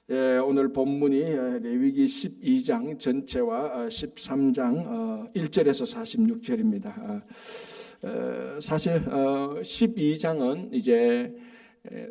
오늘 본문이 레위기 12장 전체와 13장 1절에서 46절입니다. 사실 12장은 이제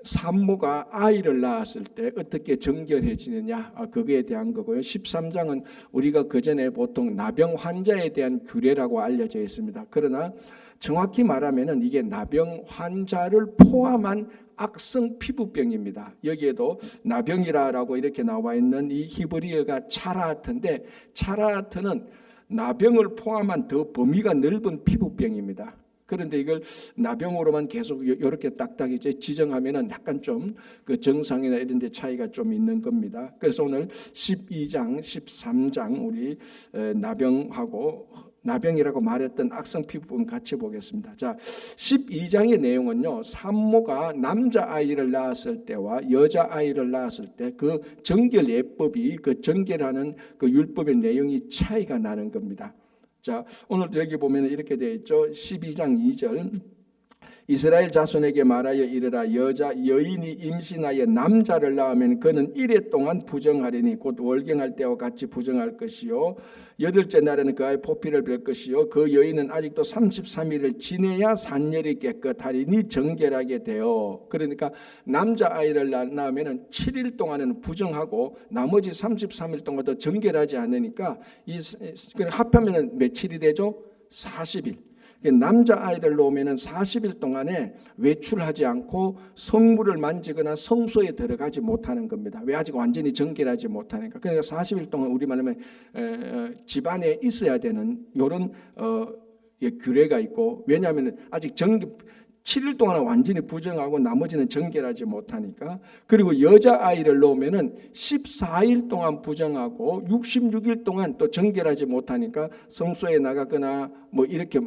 산모가 아이를 낳았을 때 어떻게 정결해지느냐 그거에 대한 거고요. 13장은 우리가 그전에 보통 나병 환자에 대한 규례라고 알려져 있습니다. 그러나 정확히 말하면은 이게 나병 환자를 포함한 악성 피부병입니다. 여기에도 나병이라고 이렇게 나와 있는 이 히브리어가 차라하트인데, 차라하트는 나병을 포함한 더 범위가 넓은 피부병입니다. 그런데 이걸 나병으로만 계속 이렇게 딱딱 이제 지정하면은 약간 좀 그 정상이나 이런 데 차이가 좀 있는 겁니다. 그래서 오늘 12장, 13장 우리 나병이라고 말했던 악성 피부병 같이 보겠습니다. 자, 12장의 내용은요, 산모가 남자아이를 낳았을 때와 여자아이를 낳았을 때 그 정결 예법이, 그 정결하는 그 율법의 내용이 차이가 나는 겁니다. 자, 오늘 여기 보면 이렇게 되어 있죠. 12장 2절, 이스라엘 자손에게 말하여 이르라, 여인이 임신하여 남자를 낳으면 그는 1회 동안 부정하리니 곧 월경할 때와 같이 부정할 것이요, 8째 날에는 그 아이 포피를 뵐 것이요, 그 여인은 아직도 33일을 지내야 산열이 깨끗하리니 정결하게 되어. 그러니까 남자아이를 낳으면 7일 동안은 부정하고 나머지 33일 동안 더 정결하지 않으니까 합하면 며칠이 되죠? 40일. 남자아이를 놓으면 40일 동안에 외출하지 않고 성물을 만지거나 성소에 들어가지 못하는 겁니다. 왜? 아직 완전히 정결하지 못하니까. 그러니까 40일 동안 우리 말하면 집안에 있어야 되는 이런 규례가 있고, 왜냐하면 아직 7일 동안 완전히 부정하고 나머지는 정결하지 못하니까. 그리고 여자아이를 놓으면 14일 동안 부정하고 66일 동안 또 정결하지 못하니까 성소에 나가거나 뭐 이렇게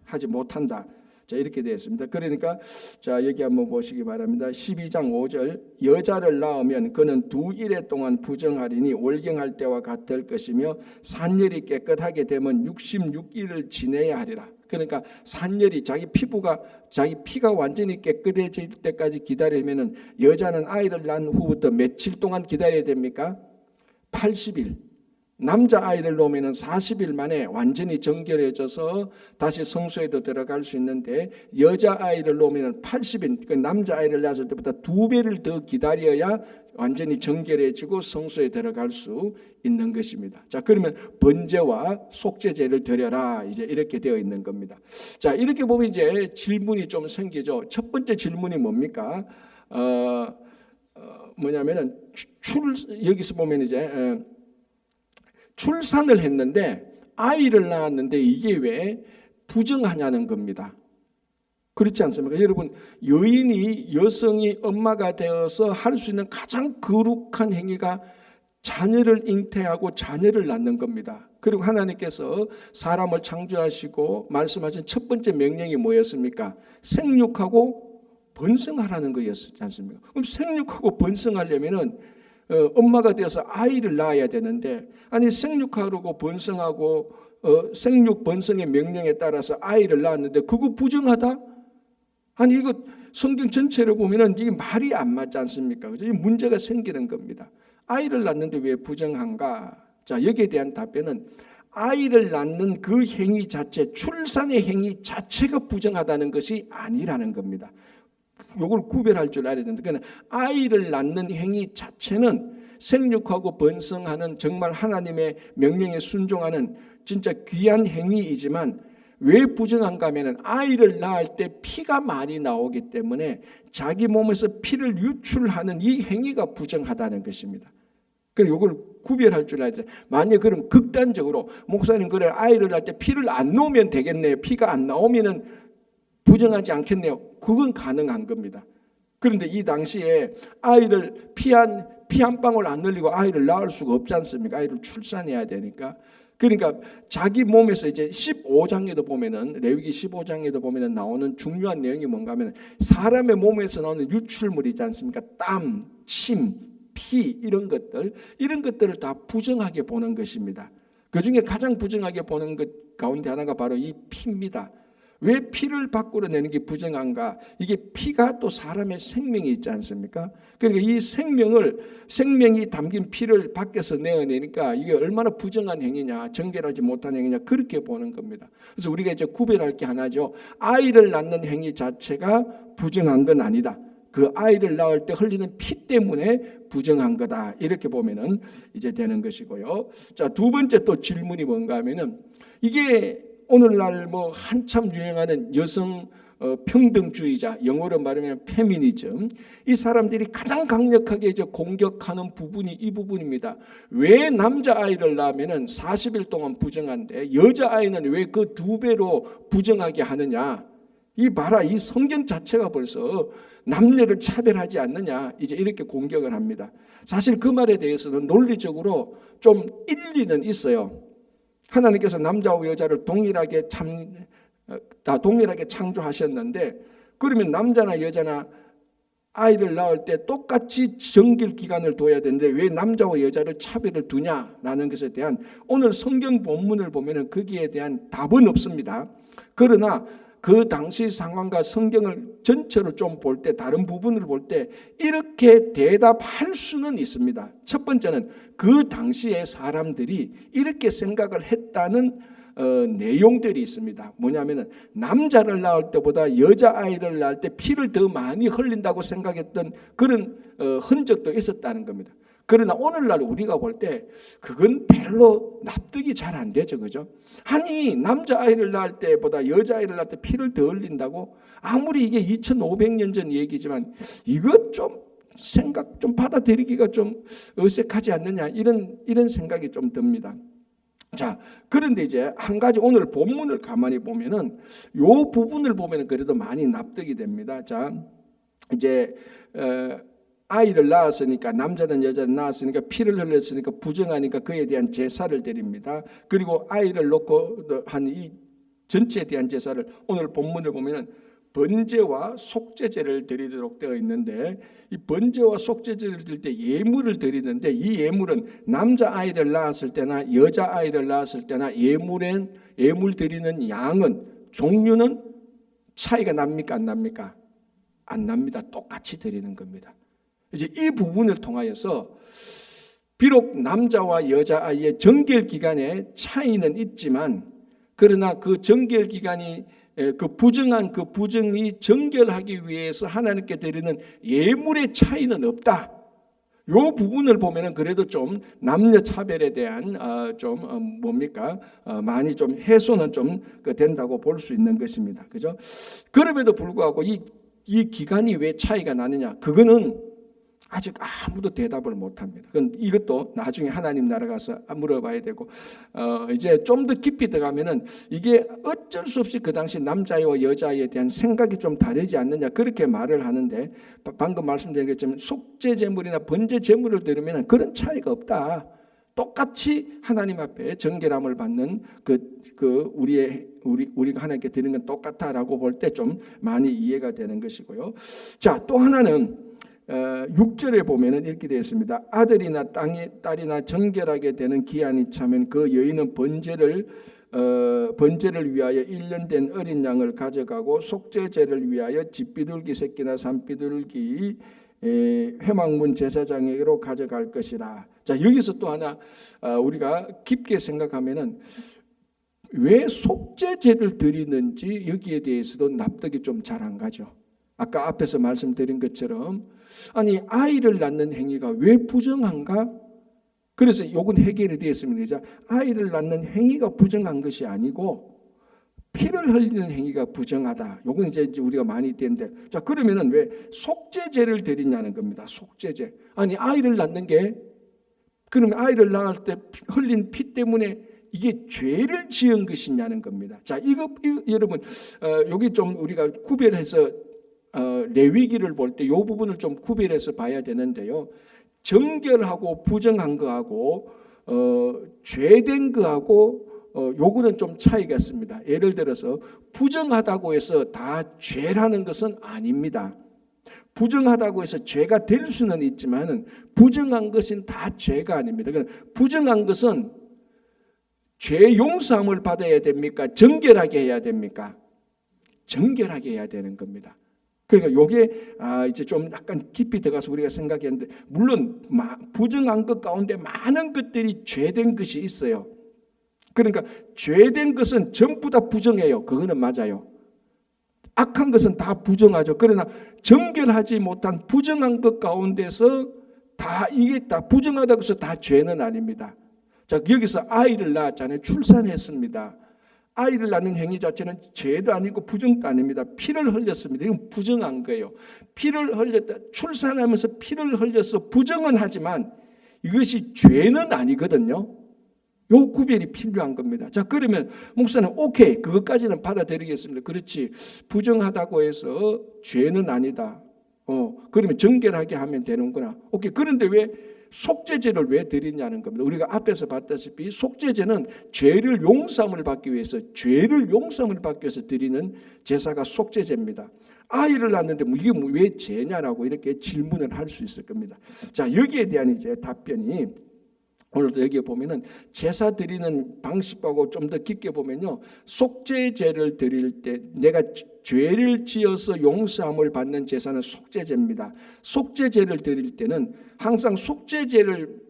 하지 못한다. 자, 이렇게 되어 있습니다. 그러니까 자, 여기 한번 보시기 바랍니다. 12장 5절, 여자를 낳으면 그는 2일 동안 부정하리니 월경할 때와 같을 것이며 산열이 깨끗하게 되면 66일을 지내야 하리라. 그러니까 산열이 자기 피가 완전히 깨끗해질 때까지 기다리면은, 여자는 아이를 낳은 후부터 며칠 동안 기다려야 됩니까? 80일. 남자아이를 놓으면 40일 만에 완전히 정결해져서 다시 성소에도 들어갈 수 있는데, 여자아이를 놓으면 80일, 그 남자아이를 낳았을 때보다 2배를 더 기다려야 완전히 정결해지고 성소에 들어갈 수 있는 것입니다. 자, 그러면 번제와 속죄제를 드려라, 이제 이렇게 되어 있는 겁니다. 자, 이렇게 보면 이제 질문이 좀 생기죠. 첫 번째 질문이 뭡니까? 뭐냐면은 여기서 보면 이제 출산을 했는데, 아이를 낳았는데 이게 왜 부정하냐는 겁니다. 그렇지 않습니까? 여러분, 여성이 엄마가 되어서 할 수 있는 가장 거룩한 행위가 자녀를 잉태하고 자녀를 낳는 겁니다. 그리고 하나님께서 사람을 창조하시고 말씀하신 첫 번째 명령이 뭐였습니까? 생육하고 번성하라는 거였지 않습니까? 그럼 생육하고 번성하려면은 엄마가 되어서 아이를 낳아야 되는데, 아니 생육하고 번성하고 생육 번성의 명령에 따라서 아이를 낳았는데 그거 부정하다? 아니 이거 성경 전체를 보면은 이게 말이 안 맞지 않습니까? 그죠? 이 문제가 생기는 겁니다. 아이를 낳는데 왜 부정한가? 자, 여기에 대한 답변은 아이를 낳는 그 행위 자체, 출산의 행위 자체가 부정하다는 것이 아니라는 겁니다. 이걸 구별할 줄 알아야 된다. 그러니까 아이를 낳는 행위 자체는 생육하고 번성하는 정말 하나님의 명령에 순종하는 진짜 귀한 행위이지만, 왜 부정한가 하면 아이를 낳을 때 피가 많이 나오기 때문에 자기 몸에서 피를 유출하는 이 행위가 부정하다는 것입니다. 그래서 이걸 구별할 줄 알아야 돼. 만약 그럼 극단적으로 목사님, 그래 아이를 낳을 때 피를 안 놓으면 되겠네요, 피가 안 나오면은 부정하지 않겠네요, 그건 가능한 겁니다. 그런데 이 당시에 아이를 피 한 방울 안 흘리고 아이를 낳을 수가 없지 않습니까? 아이를 출산해야 되니까. 그러니까 자기 몸에서 이제 15장에도 보면은, 레위기 15장에도 보면은 나오는 중요한 내용이 뭔가 하면 사람의 몸에서 나오는 유출물이지 않습니까? 땀, 침, 피, 이런 것들을 다 부정하게 보는 것입니다. 그 중에 가장 부정하게 보는 것 가운데 하나가 바로 이 피입니다. 왜 피를 밖으로 내는 게 부정한가? 이게 피가 또 사람의 생명이 있지 않습니까? 그러니까 이 생명이 담긴 피를 밖에서 내어내니까 이게 얼마나 부정한 행위냐, 정결하지 못한 행위냐, 그렇게 보는 겁니다. 그래서 우리가 이제 구별할 게 하나죠. 아이를 낳는 행위 자체가 부정한 건 아니다. 그 아이를 낳을 때 흘리는 피 때문에 부정한 거다. 이렇게 보면은 이제 되는 것이고요. 자, 두 번째 또 질문이 뭔가 하면은 이게 오늘날 뭐 한참 유행하는 여성 평등주의자, 영어로 말하면 페미니즘, 이 사람들이 가장 강력하게 이제 공격하는 부분이 이 부분입니다. 왜 남자아이를 낳으면은 40일 동안 부정한데 여자아이는 왜 그 2배로 부정하게 하느냐? 이 봐라, 이 성경 자체가 벌써 남녀를 차별하지 않느냐, 이제 이렇게 공격을 합니다. 사실 그 말에 대해서는 논리적으로 좀 일리는 있어요. 하나님께서 남자와 여자를 동일하게 창조하셨는데, 그러면 남자나 여자나 아이를 낳을 때 똑같이 정결 기간을 둬야 되는데 왜 남자와 여자를 차별을 두냐라는 것에 대한 오늘 성경 본문을 보면은 거기에 대한 답은 없습니다. 그러나 그 당시 상황과 성경을 전체로 좀 볼 때, 다른 부분을 볼 때 이렇게 대답할 수는 있습니다. 첫 번째는 그 당시에 사람들이 이렇게 생각을 했다는 내용들이 있습니다. 뭐냐면은 남자를 낳을 때보다 여자아이를 낳을 때 피를 더 많이 흘린다고 생각했던 그런 흔적도 있었다는 겁니다. 그러나 오늘날 우리가 볼 때 그건 별로 납득이 잘 안 되죠. 그죠? 아니, 남자아이를 낳을 때보다 여자아이를 낳을 때 피를 더 흘린다고? 아무리 이게 2500년 전 얘기지만 이것 좀 받아들이기가 좀 어색하지 않느냐, 이런 생각이 좀 듭니다. 자, 그런데 이제 한 가지 오늘 본문을 가만히 보면은 요 부분을 보면은 그래도 많이 납득이 됩니다. 자, 이제 아이를 낳았으니까, 남자든 여자든 낳았으니까, 피를 흘렸으니까 부정하니까 그에 대한 제사를 드립니다. 그리고 아이를 놓고 한 이 전체에 대한 제사를 오늘 본문을 보면은 번제와 속죄제를 드리도록 되어 있는데, 이 번제와 속죄제를 드릴 때 예물을 드리는데, 이 예물은 남자아이를 낳았을 때나 여자아이를 낳았을 때나 예물 드리는 양은, 종류는 차이가 납니까 안 납니까? 안 납니다. 똑같이 드리는 겁니다. 이제 이 부분을 통하여서 비록 남자와 여자아이의 정결 기간에 차이는 있지만, 그러나 그 정결 기간이 그 부정이 정결하기 위해서 하나님께 드리는 예물의 차이는 없다. 요 부분을 보면은 그래도 좀 남녀 차별에 대한 많이 좀 해소는 좀 된다고 볼 수 있는 것입니다. 그죠? 그럼에도 불구하고 이 기간이 왜 차이가 나느냐? 그거는 아직 아무도 대답을 못합니다. 그건 이것도 나중에 하나님 나라 가서 물어봐야 되고, 이제 좀 더 깊이 들어가면은 이게 어쩔 수 없이 그 당시 남자와 여자에 대한 생각이 좀 다르지 않느냐, 그렇게 말을 하는데, 방금 말씀드린 것처럼 속죄 제물이나 번제 제물을 드리면 그런 차이가 없다. 똑같이 하나님 앞에 정결함을 받는 우리가 하나님께 드리는 건 똑같다라고 볼 때 좀 많이 이해가 되는 것이고요. 자, 또 하나는 6절에 보면은 이렇게 되어 있습니다. 아들이나 딸이나 정결하게 되는 기한이 차면 그 여인은 번제를 위하여 1년 된 어린 양을 가져가고 속죄제를 위하여 집비둘기 새끼나 산비둘기 회막문 제사장에게로 가져갈 것이라. 자, 여기서 또 하나 우리가 깊게 생각하면은 왜 속죄제를 드리는지 여기에 대해서도 납득이 좀 잘 안 가죠. 아까 앞에서 말씀드린 것처럼, 아니, 아이를 낳는 행위가 왜 부정한가? 그래서 요건 해결이 되었습니다. 아이를 낳는 행위가 부정한 것이 아니고 피를 흘리는 행위가 부정하다. 요건 이제 우리가 많이 되는데, 자, 그러면은 왜 속죄제를 드리냐는 겁니다. 속죄제. 아니, 아이를 낳는 게, 그러면 아이를 낳을 때 흘린 피 때문에 이게 죄를 지은 것이냐는 겁니다. 자, 이거 여러분, 여기 좀 우리가 구별해서 레위기를 볼 때 이 부분을 좀 구별해서 봐야 되는데요. 정결하고 부정한 거하고 죄된 거하고 요거는 좀 차이가 있습니다. 예를 들어서 부정하다고 해서 다 죄라는 것은 아닙니다. 부정하다고 해서 죄가 될 수는 있지만 부정한 것은 다 죄가 아닙니다. 부정한 것은 죄 용서함을 받아야 됩니까? 정결하게 해야 됩니까? 정결하게 해야 되는 겁니다. 그러니까 요게 이제 좀 약간 깊이 들어가서 우리가 생각했는데, 물론 부정한 것 가운데 많은 것들이 죄된 것이 있어요. 그러니까 죄된 것은 전부 다 부정해요. 그거는 맞아요. 악한 것은 다 부정하죠. 그러나 정결하지 못한 부정한 것 가운데서 다 이게 다 부정하다고 해서 다 죄는 아닙니다. 자, 여기서 아이를 낳았잖아요. 출산했습니다. 아이를 낳는 행위 자체는 죄도 아니고 부정도 아닙니다. 피를 흘렸습니다. 이건 부정한 거예요. 피를 흘렸다. 출산하면서 피를 흘려서 부정은 하지만 이것이 죄는 아니거든요. 요 구별이 필요한 겁니다. 자, 그러면 목사는 오케이, 그것까지는 받아들이겠습니다. 그렇지, 부정하다고 해서 죄는 아니다. 그러면 정결하게 하면 되는구나. 오케이. 그런데 왜 속죄제를 왜 드리냐는 겁니다. 우리가 앞에서 봤다시피 속죄제는 죄를 용서함을 받기 위해서 드리는 제사가 속죄제입니다. 아이를 낳는데 이게 왜 죄냐라고 이렇게 질문을 할 수 있을 겁니다. 자, 여기에 대한 이제 답변이 오늘도 여기에 보면은 제사 드리는 방식하고 좀 더 깊게 보면요, 속죄제를 드릴 때 내가 죄를 지어서 용서함을 받는 제사는 속죄제입니다. 속죄제를 드릴 때는 항상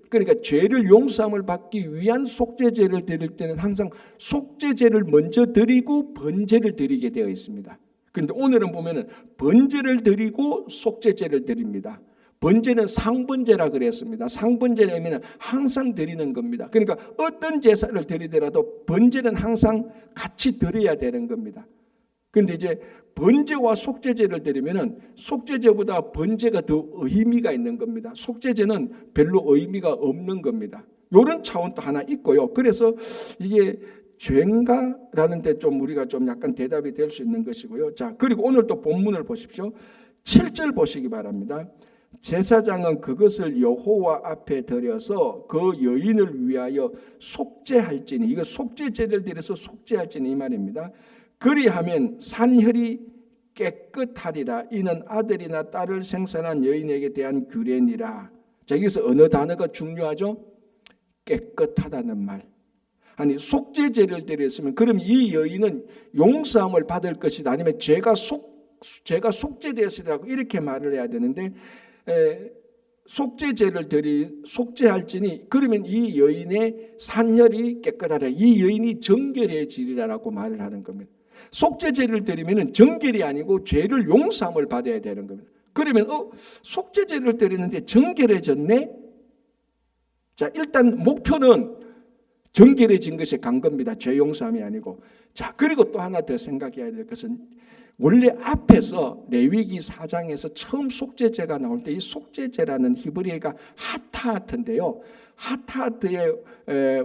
그러니까 죄를 용서함을 받기 위한 속죄제를 드릴 때는 항상 속죄제를 먼저 드리고 번제를 드리게 되어 있습니다. 그런데 오늘은 보면은 번제를 드리고 속죄제를 드립니다. 번제는 상번제라 그랬습니다. 상번제의 의미는 항상 드리는 겁니다. 그러니까 어떤 제사를 드리더라도 번제는 항상 같이 드려야 되는 겁니다. 그런데 이제 번제와 속죄제를 드리면은 속죄제보다 번제가 더 의미가 있는 겁니다. 속죄제는 별로 의미가 없는 겁니다. 이런 차원도 하나 있고요. 그래서 이게 죄인가라는 데 좀 우리가 좀 약간 대답이 될 수 있는 것이고요. 자, 그리고 오늘 또 본문을 보십시오. 7절 보시기 바랍니다. 제사장은 그것을 여호와 앞에 드려서 그 여인을 위하여 속죄할지니, 이거 속죄제를 드려서 속죄할지니 이 말입니다. 그리하면 산혈이 깨끗하리라. 이는 아들이나 딸을 생산한 여인에게 대한 규례니라. 자, 여기서 어느 단어가 중요하죠? 깨끗하다는 말. 아니, 속죄제를 드렸으면 그럼 이 여인은 용서함을 받을 것이다, 아니면 죄가 속죄되었으리라고 이렇게 말을 해야 되는데, 속죄제를 속죄할지니 그러면 이 여인의 산혈이 깨끗하라, 이 여인이 정결해지리라고 말을 하는 겁니다. 속죄제를 드리면 정결이 아니고 죄를 용서함을 받아야 되는 겁니다. 그러면 속죄제를 드리는데 정결해졌네? 자, 일단 목표는 정결해진 것이 간 겁니다. 죄 용서함이 아니고. 자, 그리고 또 하나 더 생각해야 될 것은, 원래 앞에서 레위기 4장에서 처음 속죄제가 나올 때 이 속죄제라는 히브리어가 하타하트인데요. 하타하트의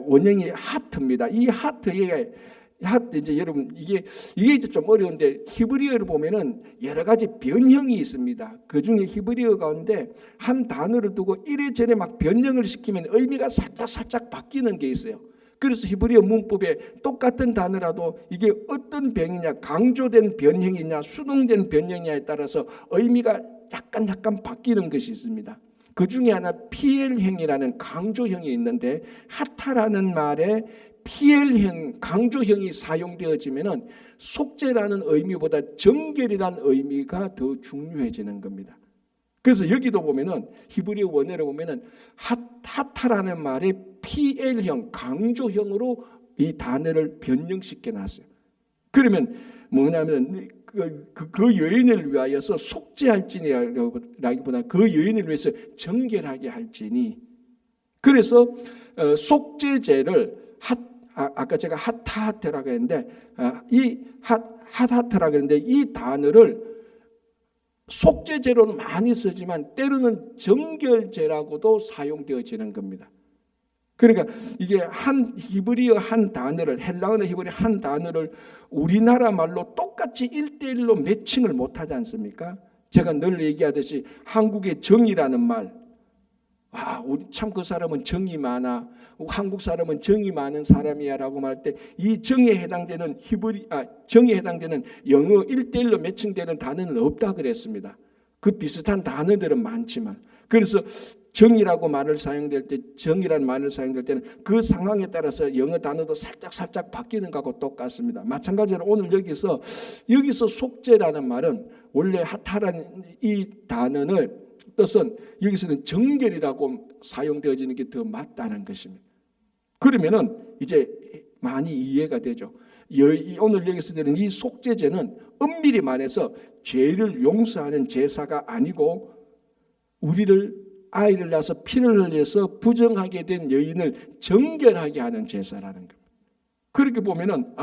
원형이 하트입니다. 이 하트에 이제 여러분 이게 이제 좀 어려운데, 히브리어를 보면은 여러 가지 변형이 있습니다. 그 중에 히브리어 가운데 한 단어를 두고 이래저래 막 변형을 시키면 의미가 살짝 바뀌는 게 있어요. 그래서 히브리어 문법에 똑같은 단어라도 이게 어떤 변이냐, 강조된 변형이냐, 수동된 변형이냐에 따라서 의미가 약간 바뀌는 것이 있습니다. 그 중에 하나 PL형이라는 강조형이 있는데, 하타라는 말에 PL형, 강조형이 사용되어지면은 속죄라는 의미보다 정결이라는 의미가 더 중요해지는 겁니다. 그래서 여기도 보면은 히브리어 원어를 보면은 하타라는 말에 PL형, 강조형으로 이 단어를 변형시켜 놨어요. 그러면 뭐냐면 그 여인을 위하여서 속죄할지니라기보다 그 여인을 위해서 정결하게 할지니. 그래서 속죄제를 아까 제가 하타하트라고 했는데, 이 하타하트라고 했는데 이 단어를 속죄제로는 많이 쓰지만 때로는 정결제라고도 사용되어지는 겁니다. 그러니까 이게 한 히브리어 한 단어를, 헬라어나 히브리어 한 단어를 우리나라 말로 똑같이 1:1로 매칭을 못하지 않습니까? 제가 늘 얘기하듯이 한국의 정이라는 말, 우리 참 그 사람은 정이 많아, 한국 사람은 정이 많은 사람이야라고 말할 때 이 정에 해당되는 정에 해당되는 영어 1:1로 매칭되는 단어는 없다 그랬습니다. 그 비슷한 단어들은 많지만, 그래서 정이라고 말을 사용될 때, 정이라는 말을 사용될 때는 그 상황에 따라서 영어 단어도 살짝 바뀌는 것하고 똑같습니다. 마찬가지로 오늘 여기서 속죄라는 말은 원래 하타라는 이 단어는 뜻은 여기서는 정결이라고 사용되어지는 게 더 맞다는 것입니다. 그러면은 이제 많이 이해가 되죠. 오늘 여기서 드리는 이 속죄제는 엄밀히 말해서 죄를 용서하는 제사가 아니고 아이를 낳아서 피를 흘려서 부정하게 된 여인을 정결하게 하는 제사라는 겁니다. 그렇게 보면은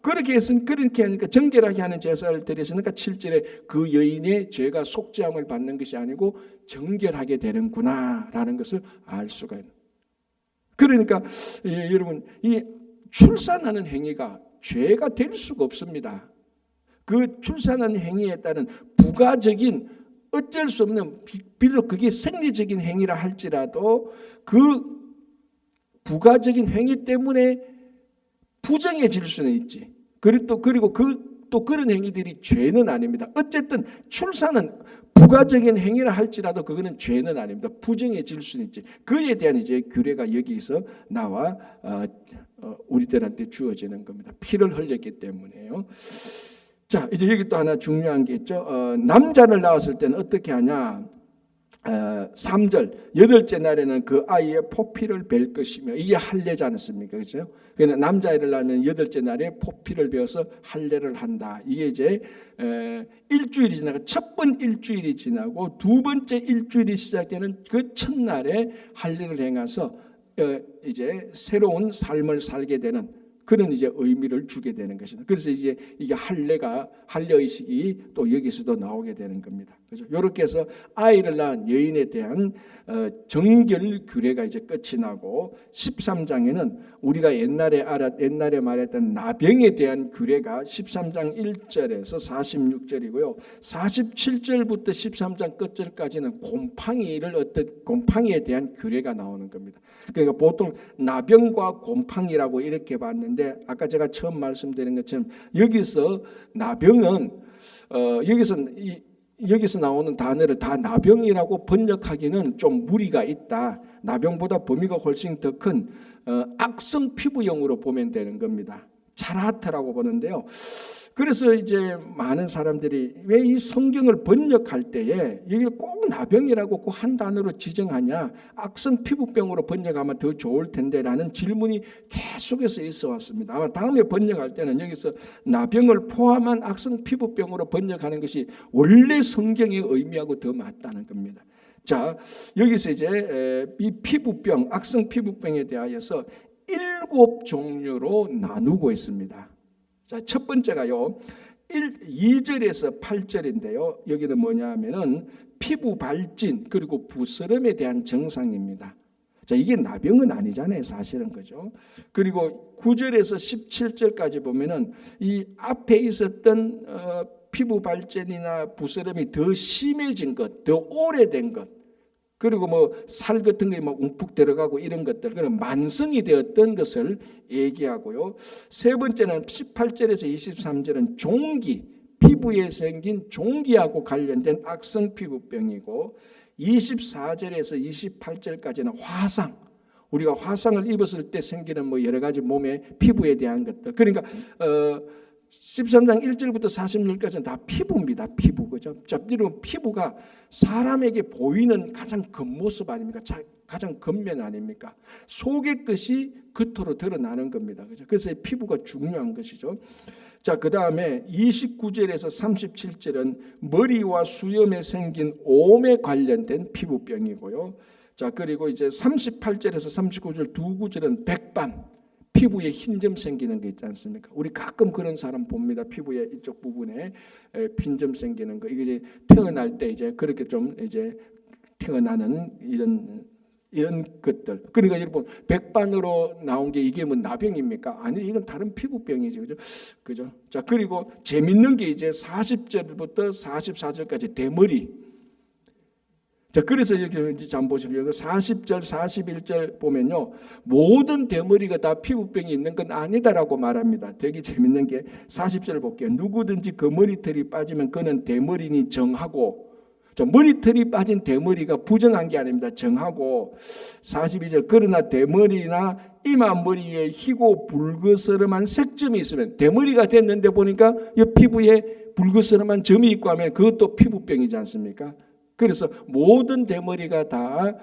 그렇게 하니까 정결하게 하는 제사를 드렸으니까 7절에 그 여인의 죄가 속죄함을 받는 것이 아니고 정결하게 되는구나라는 것을 알 수가 있는. 그러니까 여러분, 이 출산하는 행위가 죄가 될 수가 없습니다. 그 출산하는 행위에 따른 부가적인 어쩔 수 없는, 비록 그게 생리적인 행위라 할지라도 그 부가적인 행위 때문에 부정해질 수는 있지. 그리고 또 그런 행위들이 죄는 아닙니다. 어쨌든 출산은 부가적인 행위라 할지라도 그거는 죄는 아닙니다. 부정해질 수는 있지. 그에 대한 이제 규례가 여기서 나와 우리들한테 주어지는 겁니다. 피를 흘렸기 때문에요. 자, 이제 여기 또 하나 중요한 게 있죠. 남자를 낳았을 때는 어떻게 하냐? 3절 8째 날에는 그 아이의 포피를 벨 것이며, 이게 할례지 않습니까? 그렇죠? 그러니까 남자아이를 낳는 8째 날에 포피를 베어서 할례를 한다. 이게 이제 일주일이 지나고 첫 번 일주일이 지나고 두 번째 일주일이 시작되는 그 첫날에 할례를 행해서 이제 새로운 삶을 살게 되는 그런 이제 의미를 주게 되는 것입니다. 그래서 이제 이게 할례 의식이 또 여기서도 나오게 되는 겁니다. 그렇죠? 이렇게 해서 아이를 낳은 여인에 대한 정결 규례가 이제 끝이 나고 13장에는 우리가 옛날에 말했던 나병에 대한 규례가 13장 1절에서 46절이고요. 47절부터 13장 끝절까지는 곰팡이에 대한 규례가 나오는 겁니다. 그러니까 보통 나병과 곰팡이라고 이렇게 봤는데, 아까 제가 처음 말씀드린 것처럼 여기서 나병은 여기서 나오는 단어를 다 나병이라고 번역하기는 좀 무리가 있다. 나병보다 범위가 훨씬 더 큰 악성 피부염으로 보면 되는 겁니다. 차라트라고 보는데요. 그래서 이제 많은 사람들이 왜 이 성경을 번역할 때에 이걸 꼭 나병이라고 꼭 한 단어로 지정하냐, 악성 피부병으로 번역하면 더 좋을 텐데라는 질문이 계속해서 있어 왔습니다. 아마 다음에 번역할 때는 여기서 나병을 포함한 악성 피부병으로 번역하는 것이 원래 성경의 의미하고 더 맞다는 겁니다. 자, 여기서 이제 이 피부병, 악성 피부병에 대하여서 7종류로 나누고 있습니다. 자, 첫 번째가요, 2절에서 8절인데요. 여기는 뭐냐 하면은 피부 발진 그리고 부스럼에 대한 증상입니다. 자, 이게 나병은 아니잖아요, 사실은. 그죠? 그리고 9절에서 17절까지 보면은 이 앞에 있었던 피부 발진이나 부스럼이 더 심해진 것, 더 오래된 것, 그리고 뭐 살 같은 게 막 움푹 들어가고 이런 것들, 그런 만성이 되었던 것을 얘기하고요. 세 번째는 18절에서 23절은 종기, 피부에 생긴 종기하고 관련된 악성 피부병이고, 24절에서 28절까지는 화상, 우리가 화상을 입었을 때 생기는 뭐 여러 가지 몸의 피부에 대한 것들. 그러니까 13장 1절부터 40절까지는 다 피부입니다. 피부. 그죠? 자, 이런 피부가 사람에게 보이는 가장 겉모습 아닙니까? 가장 겉면 아닙니까? 속의 것이 겉으로 드러나는 겁니다. 그죠? 그래서 피부가 중요한 것이죠. 자, 그 다음에 29절에서 37절은 머리와 수염에 생긴 오음에 관련된 피부병이고요. 자, 그리고 이제 38절에서 39절 두 구절은 백반, 피부에 흰 점 생기는 거 있지 않습니까? 우리 가끔 그런 사람 봅니다. 피부에 이쪽 부분에 흰 점 생기는 거. 이게 이제 태어날 때 이제 그렇게 좀 이제 태어나는 이런 것들. 그러니까 여러분, 백반으로 나온 게 이게 뭐 나병입니까? 아니, 이건 다른 피부병이죠. 그죠? 자, 그리고 재밌는 게 이제 40절부터 44절까지 대머리. 자, 그래서 여기 한번 보시면 40절, 41절 보면요, 모든 대머리가 다 피부병이 있는 건 아니다라고 말합니다. 되게 재밌는 게 40절 볼게요. 누구든지 그 머리털이 빠지면 그는 대머리니 정하고, 머리털이 빠진 대머리가 부정한 게 아닙니다. 정하고 42절 그러나 대머리나 이마머리에 희고 불그스름한 색점이 있으면 대머리가 됐는데 보니까 이 피부에 불그스름한 점이 있고 하면 그것도 피부병이지 않습니까? 그래서 모든 대머리가 다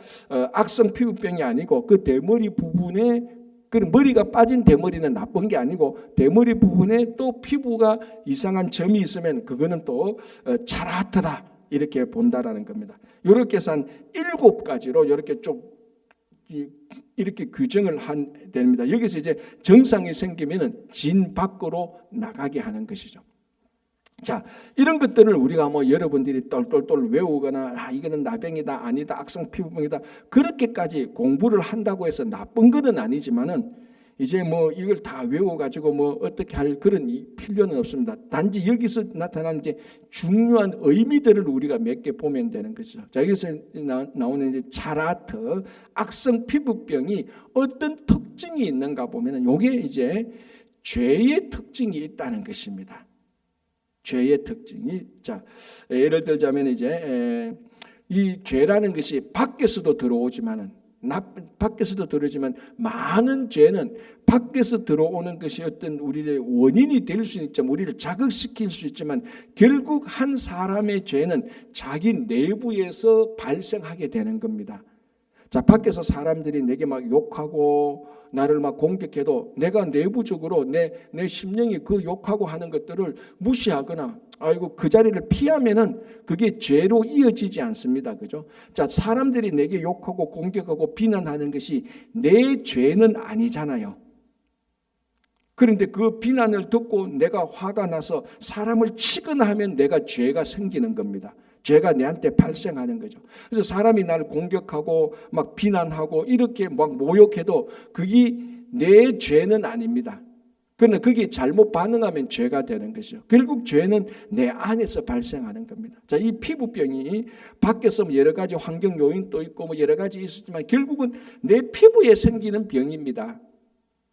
악성 피부병이 아니고 그 대머리 부분에 그 머리가 빠진 대머리는 나쁜 게 아니고 대머리 부분에 또 피부가 이상한 점이 있으면 그거는 또 자라트다 이렇게 본다라는 겁니다. 이렇게 해서 한 7가지로 이렇게 쭉 이렇게 규정을 됩니다. 여기서 이제 증상이 생기면은 진 밖으로 나가게 하는 것이죠. 자, 이런 것들을 우리가 뭐 여러분들이 똘똘똘 외우거나 이거는 나병이다 아니다 악성 피부병이다 그렇게까지 공부를 한다고 해서 나쁜 것은 아니지만은 이제 뭐 이걸 다 외워가지고 뭐 어떻게 할 그런 필요는 없습니다. 단지 여기서 나타나는 이제 중요한 의미들을 우리가 몇 개 보면 되는 것이죠. 자, 여기서 나오는 이제 자라트 악성 피부병이 어떤 특징이 있는가 보면은 이게 이제 죄의 특징이 있다는 것입니다. 죄의 특징이 자 예를 들자면 이제 이 죄라는 것이 밖에서도 들어오지만은 밖에서도 들어오지만 많은 죄는 밖에서 들어오는 것이 어떤 우리의 원인이 될 수 있지만 우리를 자극시킬 수 있지만 결국 한 사람의 죄는 자기 내부에서 발생하게 되는 겁니다. 자, 밖에서 사람들이 내게 막 욕하고 나를 막 공격해도 내가 내부적으로 내 심령이 그 욕하고 하는 것들을 무시하거나 아이고 그 자리를 피하면은 그게 죄로 이어지지 않습니다. 그죠? 자, 사람들이 내게 욕하고 공격하고 비난하는 것이 내 죄는 아니잖아요. 그런데 그 비난을 듣고 내가 화가 나서 사람을 치거나 하면 내가 죄가 생기는 겁니다. 죄가 내한테 발생하는 거죠. 그래서 사람이 나를 공격하고 막 비난하고 이렇게 막 모욕해도 그게 내 죄는 아닙니다. 그러나 그게 잘못 반응하면 죄가 되는 것이죠. 결국 죄는 내 안에서 발생하는 겁니다. 자, 이 피부병이 밖에서 여러 가지 환경 요인도 있고 뭐 여러 가지 있었지만 결국은 내 피부에 생기는 병입니다.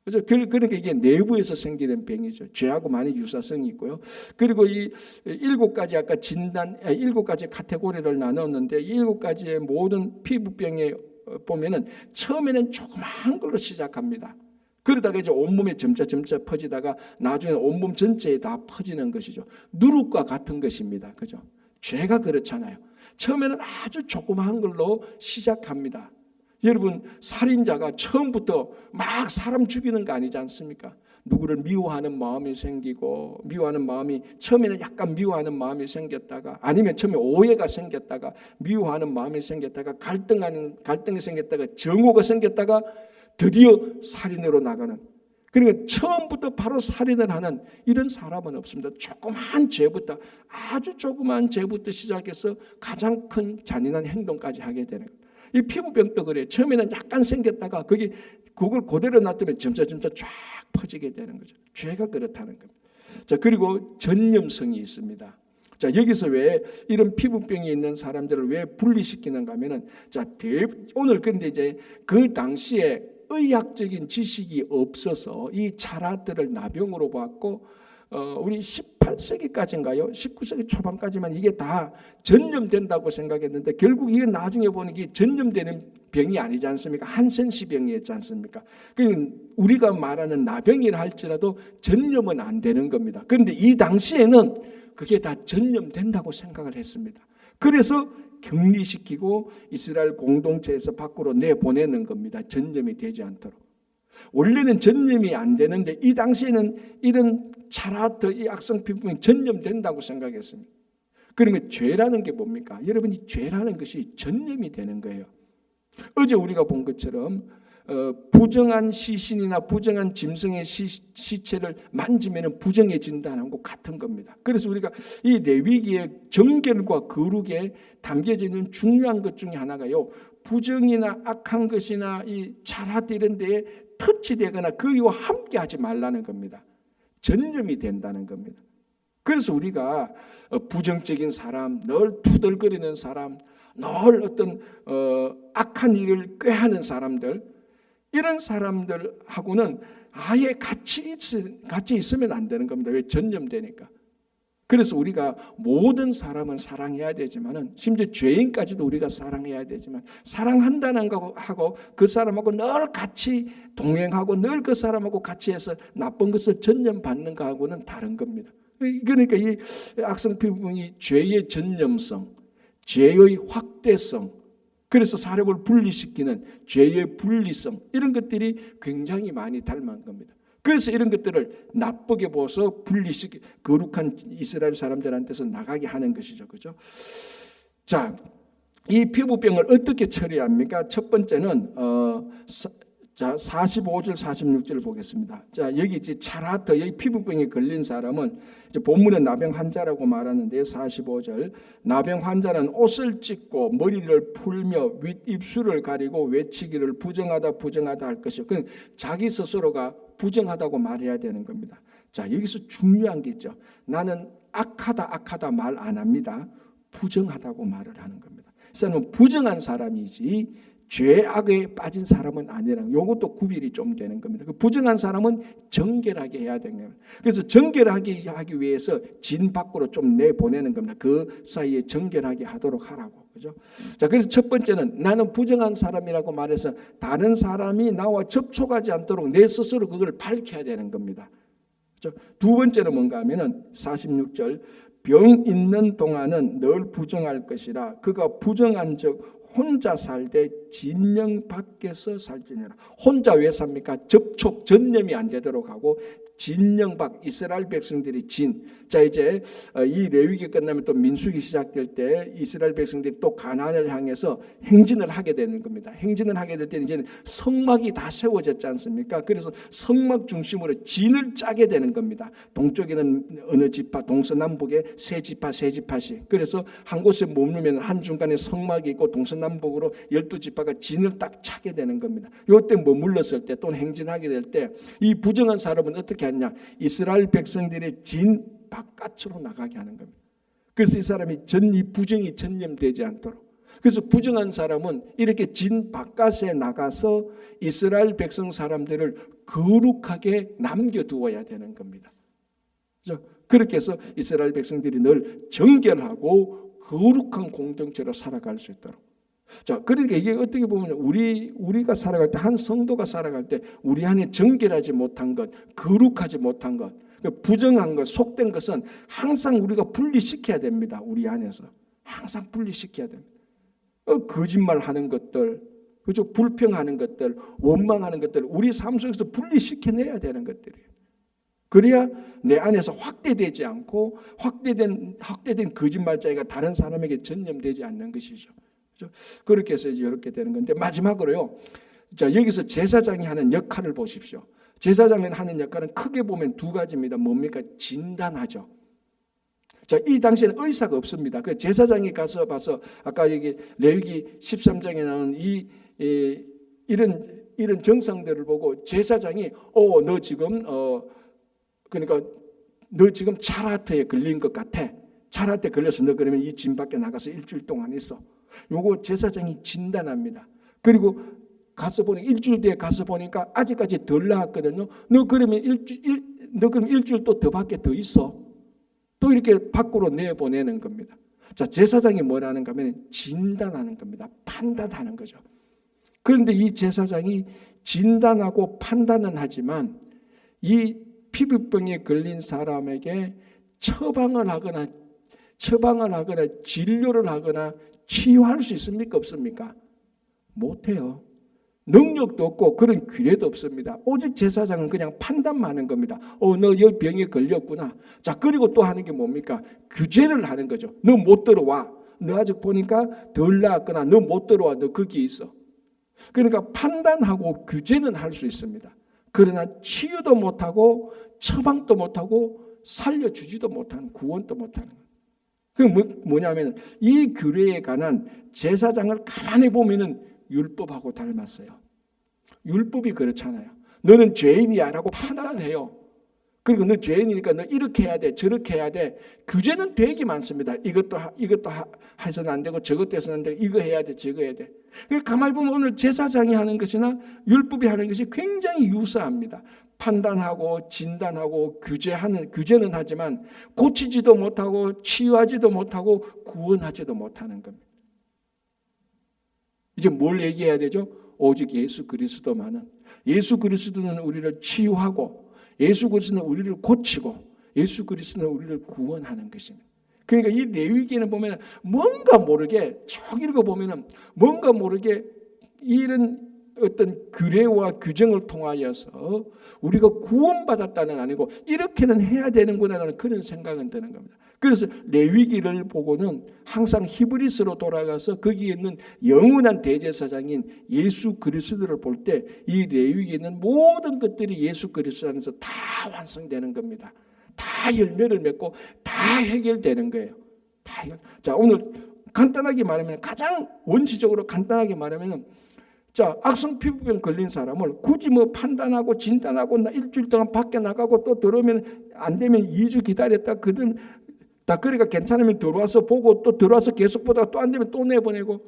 그래서 그러니까 이게 내부에서 생기는 병이죠. 죄하고 많이 유사성이 있고요. 그리고 이 7가지 아까 7가지 카테고리를 나눴는데 이 7가지의 모든 피부병에 보면은 처음에는 조그마한 걸로 시작합니다. 그러다가 이제 온몸에 점차 퍼지다가 나중에 온몸 전체에 다 퍼지는 것이죠. 누룩과 같은 것입니다. 그죠? 죄가 그렇잖아요. 처음에는 아주 조그마한 걸로 시작합니다. 여러분 살인자가 처음부터 막 사람 죽이는 거 아니지 않습니까? 누구를 미워하는 마음이 생기고 미워하는 마음이 처음에는 약간 미워하는 마음이 생겼다가 아니면 처음에 오해가 생겼다가 미워하는 마음이 생겼다가 갈등이 생겼다가 정오가 생겼다가 드디어 살인으로 나가는 그러니까 처음부터 바로 살인을 하는 이런 사람은 없습니다. 조그만 죄부터 아주 조그만 죄부터 시작해서 가장 큰 잔인한 행동까지 하게 되는 거예요. 이 피부병도 그래요. 처음에는 약간 생겼다가 그걸 그대로 놔두면 점차 쫙 퍼지게 되는 거죠. 죄가 그렇다는 겁니다. 자, 그리고 전염성이 있습니다. 자, 여기서 왜 이런 피부병이 있는 사람들을 왜 분리시키는가 하면은 자, 오늘 근데 이제 그 당시에 의학적인 지식이 없어서 이 자라들을 나병으로 봤고 우리 18세기까지인가요? 19세기 초반까지만 이게 다 전염된다고 생각했는데 결국 이게 나중에 보니 이게 전염되는 병이 아니지 않습니까? 한센시병이었지 않습니까? 그러니까 우리가 말하는 나병이라 할지라도 전염은 안 되는 겁니다. 그런데 이 당시에는 그게 다 전염된다고 생각을 했습니다. 그래서 격리시키고 이스라엘 공동체에서 밖으로 내보내는 겁니다. 전염이 되지 않도록. 원래는 전염이 안 되는데 이 당시에는 이런 자라트, 이 악성 피부병이 전염된다고 생각했습니다. 그러면 죄라는 게 뭡니까? 여러분 이 죄라는 것이 전염이 되는 거예요. 어제 우리가 본 것처럼 부정한 시신이나 부정한 짐승의 시체를 만지면 부정해진다는 것 같은 겁니다. 그래서 우리가 이 레위기의 정결과 거룩에 담겨져 있는 중요한 것 중에 하나가요. 부정이나 악한 것이나 이 자라트 이런 데에 터치되거나 그와 함께 하지 말라는 겁니다. 전염이 된다는 겁니다. 그래서 우리가 부정적인 사람, 늘 투덜거리는 사람, 늘 어떤 악한 일을 꾀하는 사람들 이런 사람들하고는 아예 같이 있으면 안 되는 겁니다. 왜? 전염되니까. 그래서 우리가 모든 사람은 사랑해야 되지만은 심지어 죄인까지도 우리가 사랑해야 되지만 사랑한다는 거하고 그 사람하고 늘 같이 동행하고 늘 그 사람하고 같이 해서 나쁜 것을 전념받는 거하고는 다른 겁니다. 그러니까 이 악성 피부병이 죄의 전념성, 죄의 확대성, 그래서 사람을 분리시키는 죄의 분리성 이런 것들이 굉장히 많이 닮은 겁니다. 그래서 이런 것들을 나쁘게 보아서 분리시키 거룩한 이스라엘 사람들한테서 나가게 하는 것이죠. 그죠? 자, 이 피부병을 어떻게 처리합니까? 첫 번째는 자, 45절 46절을 보겠습니다. 자, 여기 이제 차라트, 여기 피부병에 걸린 사람은 이제 본문에 나병 환자라고 말하는데 45절 나병 환자는 옷을 찢고 머리를 풀며 윗입술을 가리고 외치기를 부정하다 부정하다 할 것이요. 그건 자기 스스로가 부정하다고 말해야 되는 겁니다. 자, 여기서 중요한 게 있죠. 나는 악하다 악하다 말 안 합니다. 부정하다고 말을 하는 겁니다. 이 사람은 부정한 사람이지 죄악에 빠진 사람은 아니라는 이것도 구별이 좀 되는 겁니다. 그 부정한 사람은 정결하게 해야 되는 겁니다. 그래서 정결하게 하기 위해서 진 밖으로 좀 내보내는 겁니다. 그 사이에 정결하게 하도록 하라고. 그죠? 자, 그래서 첫 번째는 나는 부정한 사람이라고 말해서 다른 사람이 나와 접촉하지 않도록 내 스스로 그걸 밝혀야 되는 겁니다. 그죠? 두 번째는 뭔가 하면은 46절 병 있는 동안은 늘 부정할 것이라 그가 부정한 적 혼자 살되 진영 밖에서 살지니라. 혼자 왜 삽니까? 접촉 전념이 안 되도록 하고 진영 밖 이스라엘 백성들이 진. 자, 이제 이 레위기 끝나면 또 민수기 시작될 때 이스라엘 백성들이 또 가나안을 향해서 행진을 하게 되는 겁니다. 행진을 하게 될 때는 이제 성막이 다 세워졌지 않습니까? 그래서 성막 중심으로 진을 짜게 되는 겁니다. 동쪽에는 어느 지파, 동서남북에 세 지파씩. 그래서 한 곳에 머물면 한 중간에 성막이 있고 동서남북으로 12지파가 진을 딱 차게 되는 겁니다. 이때 머물렀을 때 또는 행진하게 될 때 이 부정한 사람은 어떻게 하냐? 이스라엘 백성들의 진 바깥으로 나가게 하는 겁니다. 그래서 이 사람이 이 부정이 전념되지 않도록. 그래서 부정한 사람은 이렇게 진 바깥에 나가서 이스라엘 백성 사람들을 거룩하게 남겨두어야 되는 겁니다. 그렇죠? 그렇게 해서 이스라엘 백성들이 늘 정결하고 거룩한 공동체로 살아갈 수 있도록. 자, 그러니까 이게 어떻게 보면 우리가 살아갈 때, 한 성도가 살아갈 때 우리 안에 정결하지 못한 것, 거룩하지 못한 것, 부정한 것, 속된 것은 항상 우리가 분리시켜야 됩니다. 우리 안에서 항상 분리시켜야 됩니다. 거짓말하는 것들, 그죠? 불평하는 것들, 원망하는 것들, 우리 삶 속에서 분리시켜내야 되는 것들이에요. 그래야 내 안에서 확대되지 않고 확대된 거짓말자가 다른 사람에게 전염되지 않는 것이죠. 그렇죠? 그렇게 해서 이렇게 되는 건데, 마지막으로요. 자, 여기서 제사장이 하는 역할을 보십시오. 제사장이 하는 역할은 크게 보면 두 가지입니다. 뭡니까? 진단하죠. 자, 이 당시에는 의사가 없습니다. 그 제사장이 가서 봐서 아까 여기 레위기 13장에 나오는 이런 정상들을 보고 제사장이 너 지금 그러니까 너 지금 차라트에 걸린 것 같아. 차라트에 걸려서 너 그러면 이 진 밖에 나가서 일주일 동안 있어. 요거 제사장이 진단합니다. 그리고 가서 보니 일주일 뒤에 가서 보니까 아직까지 덜 나았거든요. 너 그러면 일주일 또 더 밖에 더 있어. 또 이렇게 밖으로 내보내는 겁니다. 자, 제사장이 뭐라는가 하면 진단하는 겁니다. 판단하는 거죠. 그런데 이 제사장이 진단하고 판단은 하지만 이 피부병에 걸린 사람에게 처방을 하거나 진료를 하거나 치유할 수 있습니까? 없습니까? 못해요. 능력도 없고 그런 기회도 없습니다. 오직 제사장은 그냥 판단만 하는 겁니다. 너 이 병에 걸렸구나. 자, 그리고 또 하는 게 뭡니까? 규제를 하는 거죠. 너 못 들어와. 너 아직 보니까 덜 나았거나 너 못 들어와. 너 거기 있어. 그러니까 판단하고 규제는 할 수 있습니다. 그러나 치유도 못하고 처방도 못하고 살려주지도 못하는, 구원도 못하는 거예요. 그게 뭐냐면 이 규례에 관한 제사장을 가만히 보면은 율법하고 닮았어요. 율법이 그렇잖아요. 너는 죄인이야 라고 판단해요. 그리고 너 죄인이니까 너 이렇게 해야 돼, 저렇게 해야 돼. 규제는 되게 많습니다. 이것도 해서는 안 되고 저것도 해서는 안 되고 이거 해야 돼, 저거 해야 돼. 가만히 보면 오늘 제사장이 하는 것이나 율법이 하는 것이 굉장히 유사합니다. 판단하고 진단하고 규제는 하지만 고치지도 못하고 치유하지도 못하고 구원하지도 못하는 겁니다. 이제 뭘 얘기해야 되죠? 오직 예수 그리스도만은, 예수 그리스도는 우리를 치유하고 예수 그리스도는 우리를 고치고 예수 그리스도는 우리를 구원하는 것입니다. 그러니까 이 레위기에는 보면 뭔가 모르게 쭉 읽어보면 뭔가 모르게 이런 어떤 규례와 규정을 통하여서 우리가 구원받았다는 아니고 이렇게는 해야 되는구나라는 그런 생각은 드는 겁니다. 그래서 레위기를 보고는 항상 히브리서로 돌아가서 거기에 있는 영원한 대제사장인 예수 그리스도를 볼 때 이 레위기에 있는 모든 것들이 예수 그리스도 안에서 다 완성되는 겁니다. 다 열매를 맺고 다 해결되는 거예요. 자, 오늘 간단하게 말하면, 가장 원시적으로 간단하게 말하면, 자, 악성 피부병 걸린 사람을 굳이 뭐 판단하고 진단하고 일주일 동안 밖에 나가고 또 들어오면 안 되면 2주 기다렸다 그들 다 그러니까 괜찮으면 들어와서 보고 또 들어와서 계속 보다가 또 안 되면 또 내보내고,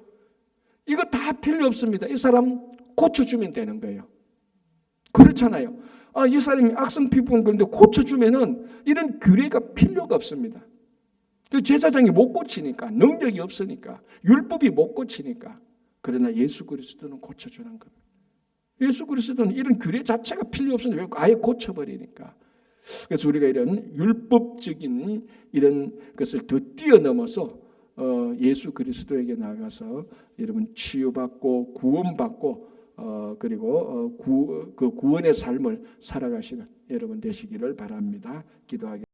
이거 다 필요 없습니다. 이 사람 고쳐주면 되는 거예요. 그렇잖아요. 이 사람이 악성 피부병 걸린데 고쳐주면은 이런 규례가 필요가 없습니다. 그 제사장이 못 고치니까, 능력이 없으니까, 율법이 못 고치니까. 그러나 예수 그리스도는 고쳐주는 겁니다. 예수 그리스도는 이런 규례 자체가 필요 없으니까 아예 고쳐버리니까. 그래서 우리가 이런 율법적인 이런 것을 더 뛰어넘어서 예수 그리스도에게 나가서 여러분 치유받고 구원받고 그리고 그 구원의 삶을 살아가시는 여러분 되시기를 바랍니다. 기도하겠습니다.